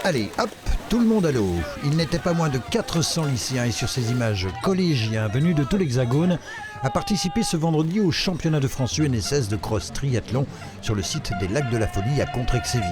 Allez, hop, tout le monde à l'eau. Il n'était pas moins de 400 lycéens et sur ces images collégiens venus de tout l'Hexagone a participé ce vendredi au championnat de France UNSS de cross triathlon sur le site des Lacs de la Folie à Contrexéville.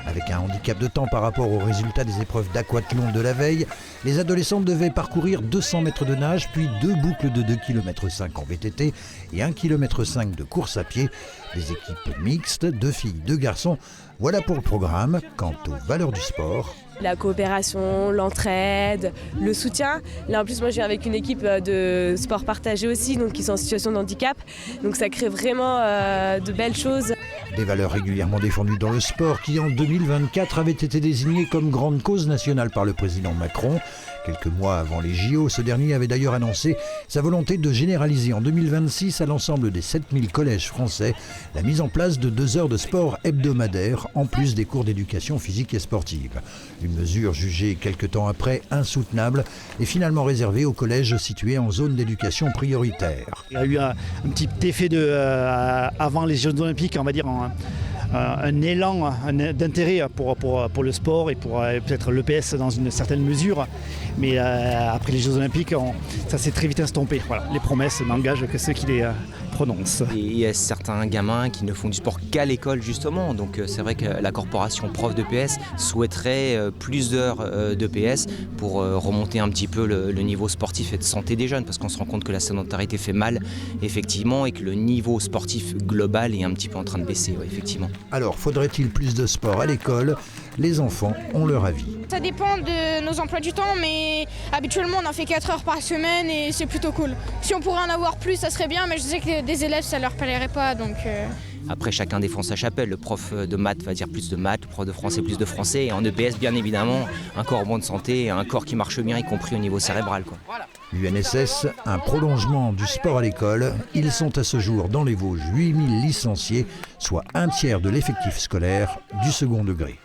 Avec un handicap de temps par rapport aux résultats des épreuves d'aquathlon de la veille, les adolescentes devaient parcourir 200 mètres de nage, puis 2 boucles de 2,5 km en VTT et 1,5 km de course à pied. Des équipes mixtes, 2 filles, 2 garçons. Voilà pour le programme. Quant aux valeurs du sport, la coopération, l'entraide, le soutien. Là en plus moi je viens avec une équipe de sport partagé aussi, donc qui sont en situation de handicap. Donc ça crée vraiment de belles choses. Des valeurs régulièrement défendues dans le sport qui en 2024 avaient été désignées comme grande cause nationale par le président Macron. Quelques mois avant les JO, ce dernier avait d'ailleurs annoncé sa volonté de généraliser en 2026 à l'ensemble des 7000 collèges français la mise en place de 2 heures de sport hebdomadaires en plus des cours d'éducation physique et sportive. Une mesure jugée quelque temps après insoutenable et finalement réservée aux collèges situés en zone d'éducation prioritaire. Il y a eu un petit effet avant les Jeux Olympiques, on va dire un élan d'intérêt pour le sport et pour peut-être l'EPS dans une certaine mesure. Mais après les Jeux Olympiques, ça s'est très vite estompé. Voilà. Les promesses n'engagent que ceux qui les prononcent. Et il y a certains gamins qui ne font du sport qu'à l'école justement. Donc c'est vrai que la corporation prof d'EPS souhaiterait plus d'heures d'EPS pour remonter un petit peu le niveau sportif et de santé des jeunes. Parce qu'on se rend compte que la sédentarité fait mal, effectivement, et que le niveau sportif global est un petit peu en train de baisser, ouais, effectivement. Alors, faudrait-il plus de sport à l'école ? Les enfants ont leur avis. Ça dépend de nos emplois du temps, mais habituellement on en fait 4 heures par semaine et c'est plutôt cool. Si on pourrait en avoir plus, ça serait bien, mais je sais que des élèves ça leur plairait pas, donc... Après, chacun défend sa chapelle. Le prof de maths va dire plus de maths, le prof de français plus de français. Et en EPS, bien évidemment, un corps en bonne santé, un corps qui marche bien, y compris au niveau cérébral, quoi. L'UNSS, un prolongement du sport à l'école. Ils sont à ce jour dans les Vosges 8000 licenciés, soit un tiers de l'effectif scolaire du second degré.